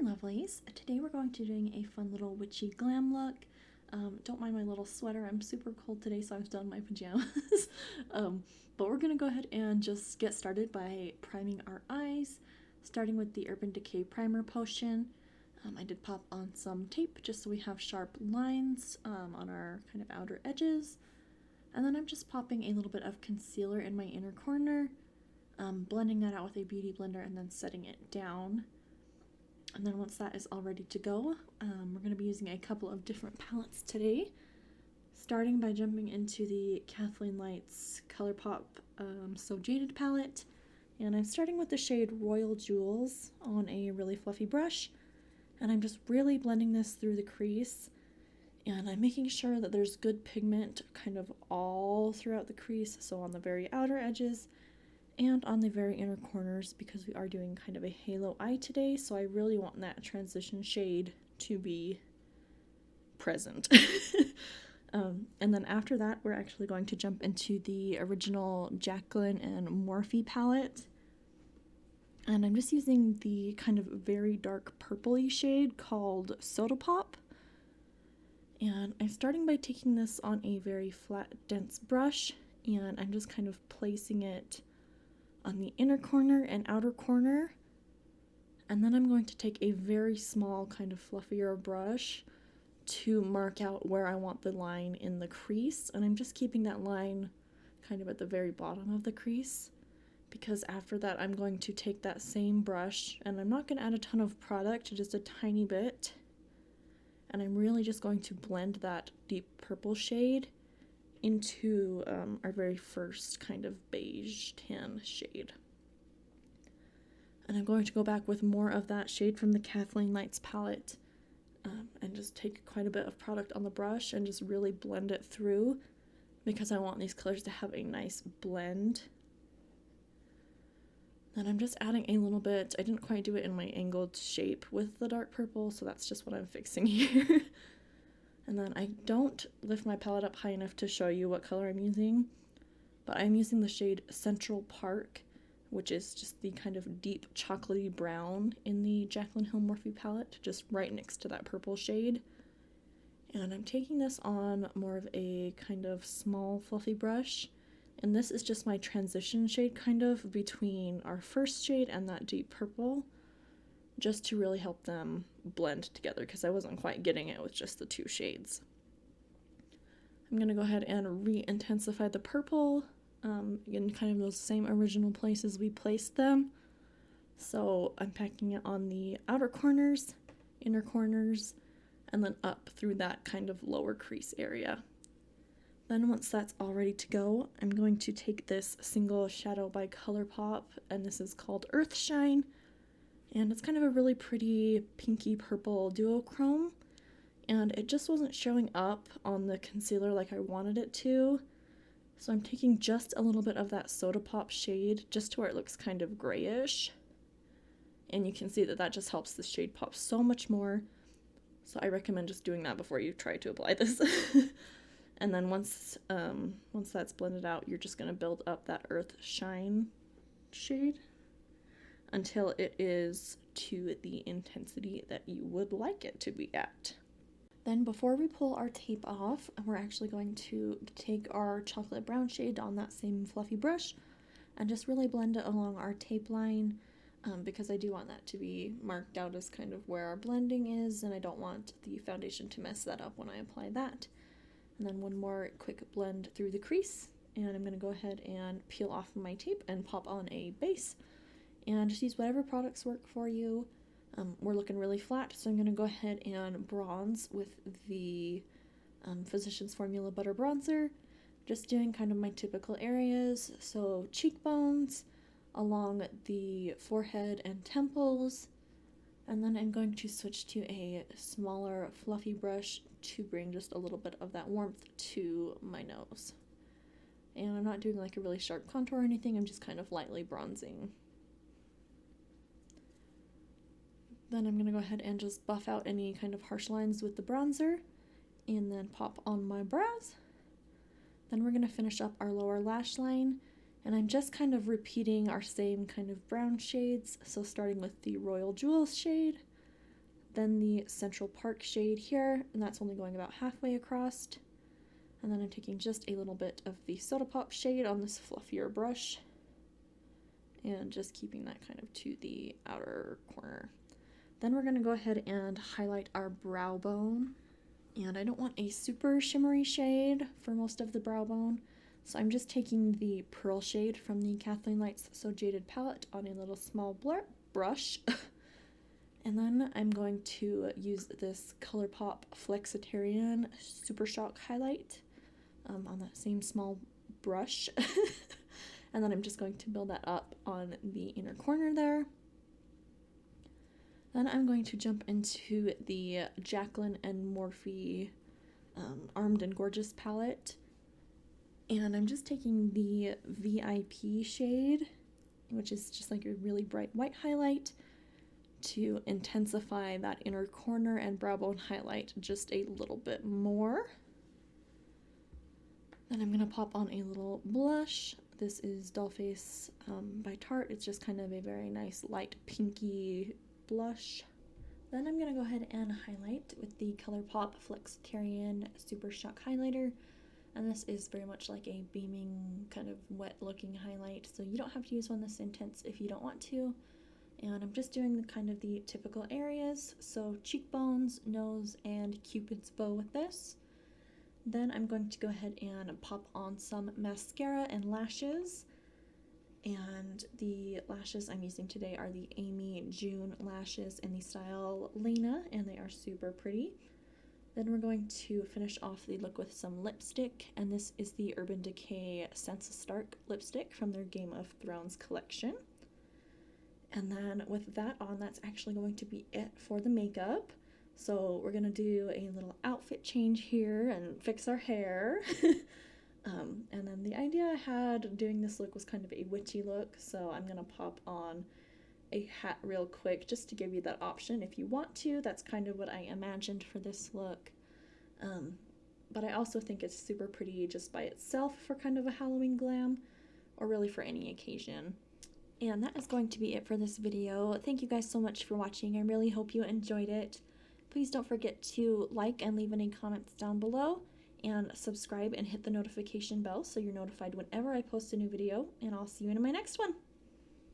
my lovelies, today we're going to be doing a fun little witchy glam look. Don't mind my little sweater, I'm super cold today so I'm still in my pajamas. But we're going to go ahead and just get started by priming our eyes, starting with the Urban Decay Primer Potion. I did pop on some tape just so we have sharp lines on our kind of outer edges. And then I'm just popping a little bit of concealer in my inner corner, blending that out with a beauty blender and then setting it down. And then once that is all ready to go, we're going to be using a couple of different palettes today, starting by jumping into the KathleenLights Colourpop So Jaded palette. And I'm starting with the shade Royal Jewels on a really fluffy brush. And I'm just really blending this through the crease. And I'm making sure that there's good pigment kind of all throughout the crease, so on the very outer edges and on the very inner corners, because we are doing kind of a halo eye today, so I really want that transition shade to be present. And then after that, we're actually going to jump into the original Jaclyn and Morphe palette. And I'm just using the kind of very dark purpley shade called Soda Pop. And I'm starting by taking this on a very flat, dense brush, and I'm just kind of placing it on the inner corner and outer corner. And then I'm going to take a very small, kind of fluffier brush to mark out where I want the line in the crease. And I'm just keeping that line kind of at the very bottom of the crease, because after that I'm going to take that same brush, and I'm not going to add a ton of product, just a tiny bit. And I'm really just going to blend that deep purple shade into our very first kind of beige tan shade. And I'm going to go back with more of that shade from the KathleenLights palette and just take quite a bit of product on the brush and just really blend it through, because I want these colors to have a nice blend. And I'm just adding a little bit. I didn't quite do it in my angled shape with the dark purple, so that's just what I'm fixing here. And then I don't lift my palette up high enough to show you what color I'm using, but I'm using the shade Central Park, which is just the kind of deep chocolatey brown in the Jaclyn Hill Morphe palette, just right next to that purple shade. And I'm taking this on more of a kind of small fluffy brush. And this is just my transition shade kind of between our first shade and that deep purple, just to really help them blend together, because I wasn't quite getting it with just the two shades. I'm going to go ahead and re-intensify the purple in kind of those same original places we placed them. So I'm packing it on the outer corners, inner corners, and then up through that kind of lower crease area. Then once that's all ready to go, I'm going to take this single shadow by Colourpop, and this is called Earthshine, and it's kind of a really pretty pinky purple duochrome, and it just wasn't showing up on the concealer like I wanted it to, so I'm taking just a little bit of that Soda Pop shade just to where it looks kind of grayish, and you can see that that just helps the shade pop so much more, so I recommend just doing that before you try to apply this. And then once that's blended out, you're just going to build up that Earthshine shade until it is to the intensity that you would like it to be at. Then before we pull our tape off, we're actually going to take our chocolate brown shade on that same fluffy brush and just really blend it along our tape line, because I do want that to be marked out as kind of where our blending is, and I don't want the foundation to mess that up when I apply that. And then one more quick blend through the crease, and I'm going to go ahead and peel off my tape and pop on a base, and just use whatever products work for you. We're looking really flat, so I'm going to go ahead and bronze with the Physicians Formula Butter Bronzer, just doing kind of my typical areas, so cheekbones, along the forehead and temples. And then I'm going to switch to a smaller fluffy brush to bring just a little bit of that warmth to my nose. And I'm not doing like a really sharp contour or anything, I'm just kind of lightly bronzing. Then I'm going to go ahead and just buff out any kind of harsh lines with the bronzer, and then pop on my brows. Then we're going to finish up our lower lash line, and I'm just kind of repeating our same kind of brown shades, so starting with the Royal Jewels shade, then the Central Park shade here, and that's only going about halfway across. And then I'm taking just a little bit of the Soda Pop shade on this fluffier brush, and just keeping that kind of to the outer corner. Then we're going to go ahead and highlight our brow bone. And I don't want a super shimmery shade for most of the brow bone, so I'm just taking the Pearl shade from the KathleenLights So Jaded palette on a little small brush. And then I'm going to use this Colourpop Flexitarian Supershock highlight on that same small brush. And then I'm just going to build that up on the inner corner there. Then I'm going to jump into the Jaclyn and Morphe Armed and Gorgeous palette. And I'm just taking the VIP shade, which is just like a really bright white highlight, to intensify that inner corner and brow bone highlight just a little bit more. Then I'm going to pop on a little blush. This is Dollface by Tarte. It's just kind of a very nice light pinky blush. Then I'm going to go ahead and highlight with the Colourpop Flexitarian Super Shock highlighter, and this is very much like a beaming kind of wet looking highlight, so you don't have to use one this intense if you don't want to. And I'm just doing the typical areas, so cheekbones, nose, and Cupid's bow with this. Then I'm going to go ahead and pop on some mascara and lashes. And the lashes I'm using today are the AmyJuneLashes in the style Lana, and they are super pretty. Then we're going to finish off the look with some lipstick, and this is the Urban Decay Sansa Stark lipstick from their Game of Thrones collection. And then with that on, that's actually going to be it for the makeup. So we're gonna do a little outfit change here and fix our hair. And then the idea I had doing this look was kind of a witchy look, so I'm gonna pop on a hat real quick just to give you that option if you want to. That's kind of what I imagined for this look. But I also think it's super pretty just by itself for kind of a Halloween glam, or really for any occasion. And that is going to be it for this video. Thank you guys so much for watching. I really hope you enjoyed it. Please don't forget to like and leave any comments down below, and subscribe and hit the notification bell so you're notified whenever I post a new video, and I'll see you in my next one.